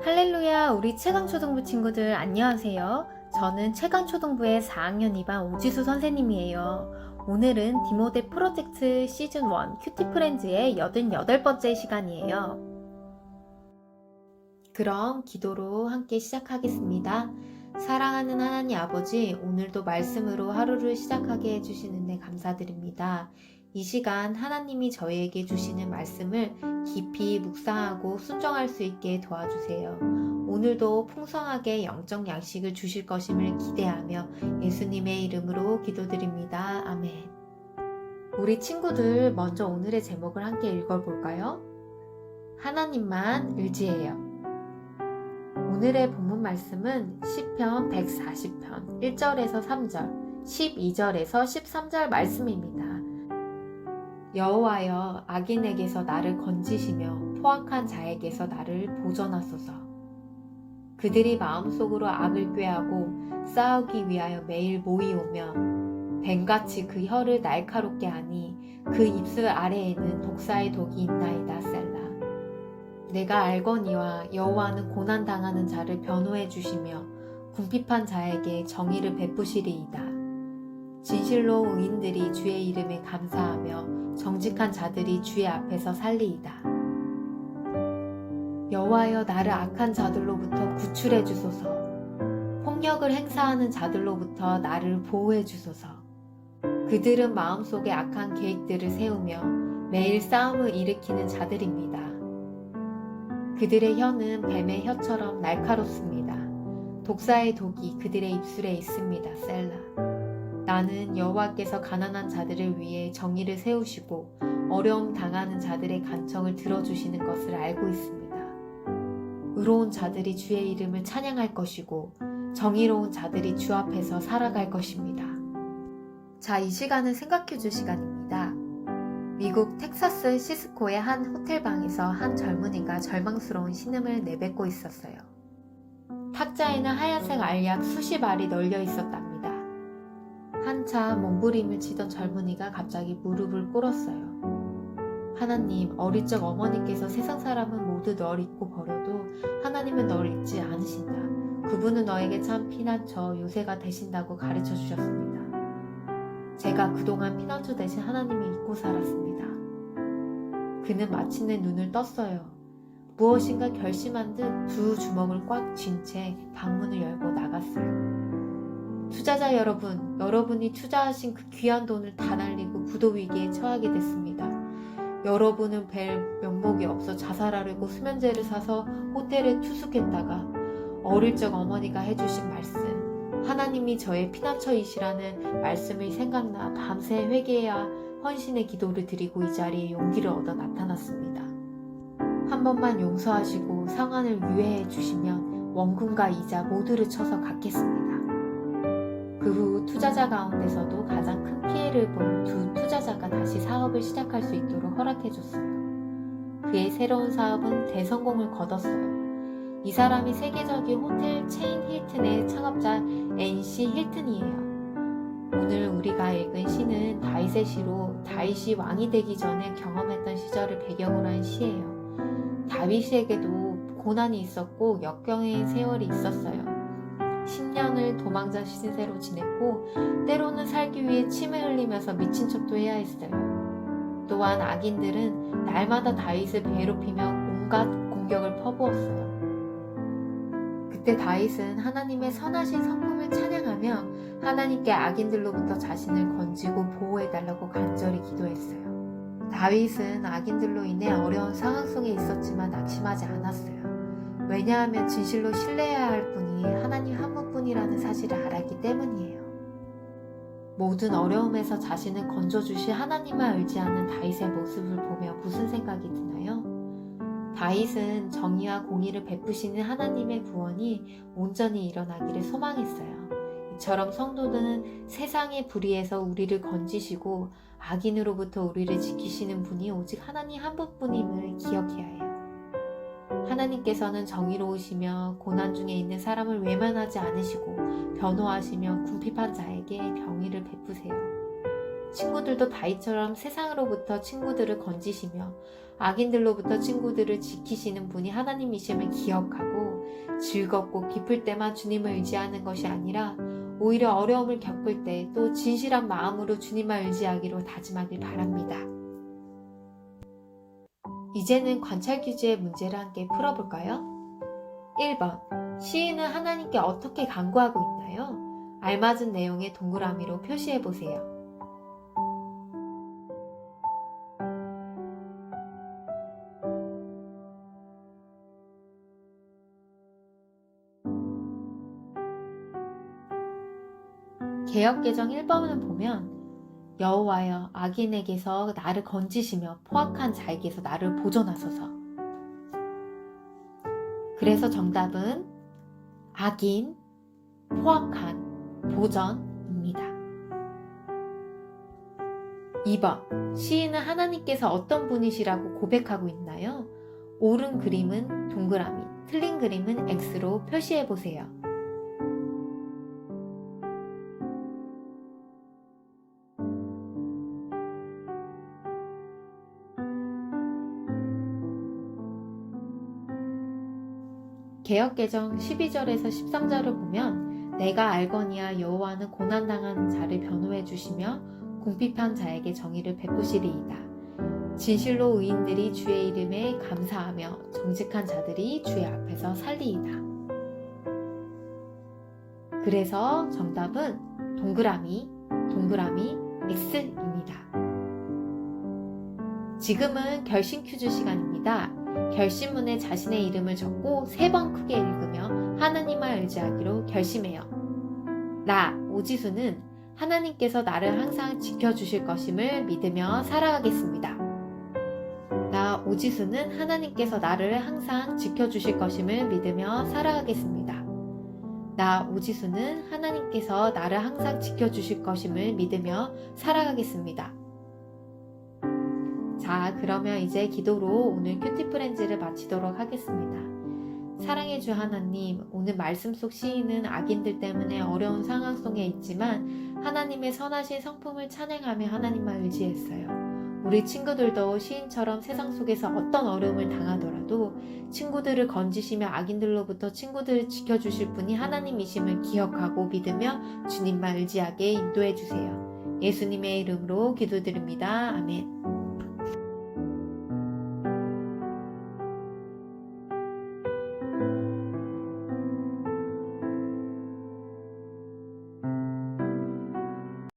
할렐루야, 우리 최강초등부 친구들 안녕하세요. 저는 최강초등부의 4학년 2반 오지수 선생님이에요. 오늘은 디모데 프로젝트 시즌1 큐티프렌즈의 88번째 시간이에요. 그럼 기도로 함께 시작하겠습니다. 사랑하는 하나님 아버지, 오늘도 말씀으로 하루를 시작하게 해주시는데 감사드립니다. 이 시간 하나님이 저희에게 주시는 말씀을 깊이 묵상하고 순종할 수 있게 도와주세요. 오늘도 풍성하게 영적 양식을 주실 것임을 기대하며 예수님의 이름으로 기도드립니다. 아멘. 우리 친구들 먼저 오늘의 제목을 함께 읽어볼까요? 하나님만 의지해요. 오늘의 본문 말씀은 시편 140편 1절에서 3절, 12절에서 13절 말씀입니다. 여호와여, 악인에게서 나를 건지시며 포악한 자에게서 나를 보전하소서. 그들이 마음속으로 악을 꾀하고 싸우기 위하여 매일 모이오며 뱀같이 그 혀를 날카롭게 하니 그 입술 아래에는 독사의 독이 있나이다. 셀라. 내가 알거니와 여호와는 고난당하는 자를 변호해 주시며 궁핍한 자에게 정의를 베푸시리이다. 진실로 의인들이 주의 이름에 감사하며 정직한 자들이 주의 앞에서 살리이다. 여호와여, 나를 악한 자들로부터 구출해 주소서. 폭력을 행사하는 자들로부터 나를 보호해 주소서. 그들은 마음속에 악한 계획들을 세우며 매일 싸움을 일으키는 자들입니다. 그들의 혀는 뱀의 혀처럼 날카롭습니다. 독사의 독이 그들의 입술에 있습니다. 셀라. 나는 여호와께서 가난한 자들을 위해 정의를 세우시고 어려움 당하는 자들의 간청을 들어주시는 것을 알고 있습니다. 의로운 자들이 주의 이름을 찬양할 것이고 정의로운 자들이 주 앞에서 살아갈 것입니다. 자, 이 시간은 생각해줄 시간입니다. 미국 텍사스 시스코의 한 호텔방에서 한 젊은이가 절망스러운 신음을 내뱉고 있었어요. 탁자에는 하얀색 알약 수십 알이 널려 있었답니다. 한참 몸부림을 치던 젊은이가 갑자기 무릎을 꿇었어요. 하나님, 어릴 적 어머니께서 세상 사람은 모두 널 잊고 버려도 하나님은 널 잊지 않으신다. 그분은 너에게 참 피난처, 요새가 되신다고 가르쳐 주셨습니다. 제가 그동안 피난처 대신 하나님을 잊고 살았습니다. 그는 마침내 눈을 떴어요. 무엇인가 결심한 듯 두 주먹을 꽉 쥔 채 방문을 열고 나갔어요. 투자자 여러분, 여러분이 투자하신 그 귀한 돈을 다 날리고 부도 위기에 처하게 됐습니다. 여러분은 뵐 면목이 없어 자살하려고 수면제를 사서 호텔에 투숙했다가 어릴 적 어머니가 해주신 말씀, 하나님이 저의 피난처이시라는 말씀이 생각나 밤새 회개와 헌신의 기도를 드리고 이 자리에 용기를 얻어 나타났습니다. 한 번만 용서하시고 상환을 유예해 주시면 원금과 이자 모두를 쳐서 갚겠습니다. 그 후 투자자 가운데서도 가장 큰 피해를 본 두 투자자가 다시 사업을 시작할 수 있도록 허락해줬어요. 그의 새로운 사업은 대성공을 거뒀어요. 이 사람이 세계적인 호텔 체인 힐튼의 창업자 NC 힐튼이에요. 오늘 우리가 읽은 시는 다윗의 시로 다윗이 왕이 되기 전에 경험했던 시절을 배경으로 한 시예요. 다윗에게도 고난이 있었고 역경의 세월이 있었어요. 10년을 도망자 신세로 지냈고 때로는 살기 위해 침을 흘리면서 미친 척도 해야 했어요. 또한 악인들은 날마다 다윗을 괴롭히며 온갖 공격을 퍼부었어요. 그때 다윗은 하나님의 선하신 성품을 찬양하며 하나님께 악인들로부터 자신을 건지고 보호해달라고 간절히 기도했어요. 다윗은 악인들로 인해 어려운 상황 속에 있었지만 낙심하지 않았어요. 왜냐하면 진실로 신뢰해야 할 분이 하나님 한 분뿐이라는 사실을 알았기 때문이에요. 모든 어려움에서 자신을 건져주실 하나님만 의지하는 다윗의 모습을 보며 무슨 생각이 드나요? 다윗은 정의와 공의를 베푸시는 하나님의 구원이 온전히 일어나기를 소망했어요. 이처럼 성도들은 세상의 불의에서 우리를 건지시고 악인으로부터 우리를 지키시는 분이 오직 하나님 한 분뿐임을 기억해야 해요. 하나님께서는 정의로우시며 고난 중에 있는 사람을 외면하지 않으시고 변호하시며 궁핍한 자에게 병의를 베푸세요. 친구들도 다윗처럼 세상으로부터 친구들을 건지시며 악인들로부터 친구들을 지키시는 분이 하나님이심을 기억하고 즐겁고 기쁠 때만 주님을 의지하는 것이 아니라 오히려 어려움을 겪을 때 또 진실한 마음으로 주님만 의지하기로 다짐하길 바랍니다. 이제는 관찰 퀴즈의 문제를 함께 풀어볼까요? 1번. 시인은 하나님께 어떻게 간구하고 있나요? 알맞은 내용의 동그라미로 표시해보세요. 개역개정 1번을 보면 여호와여 악인에게서 나를 건지시며 포악한 자에게서 나를 보존하소서. 그래서 정답은 악인, 포악한, 보전입니다. 2번. 시인은 하나님께서 어떤 분이시라고 고백하고 있나요? 옳은 그림은 동그라미, 틀린 그림은 X로 표시해보세요. 개역개정 12절에서 13절을 보면 내가 알거니와 여호와는 고난당하는 자를 변호해 주시며 궁핍한 자에게 정의를 베푸시리이다. 진실로 의인들이 주의 이름에 감사하며 정직한 자들이 주의 앞에서 살리이다. 그래서 정답은 동그라미, 동그라미, X입니다. 지금은 결심 퀴즈 시간입니다. 결심문에 자신의 이름을 적고 3번 크게 읽으며 하나님만 의지하기로 결심해요. 나, 오지수는 하나님께서 나를 항상 지켜주실 것임을 믿으며 살아가겠습니다. 나, 오지수는 하나님께서 나를 항상 지켜주실 것임을 믿으며 살아가겠습니다. 나, 오지수는 하나님께서 나를 항상 지켜주실 것임을 믿으며 살아가겠습니다. 자, 그러면 이제 기도로 오늘 큐티프렌즈를 마치도록 하겠습니다. 사랑의 주 하나님, 오늘 말씀 속 시인은 악인들 때문에 어려운 상황 속에 있지만 하나님의 선하신 성품을 찬양하며 하나님만 의지했어요. 우리 친구들도 시인처럼 세상 속에서 어떤 어려움을 당하더라도 친구들을 건지시며 악인들로부터 친구들을 지켜주실 분이 하나님이심을 기억하고 믿으며 주님만 의지하게 인도해 주세요. 예수님의 이름으로 기도드립니다. 아멘.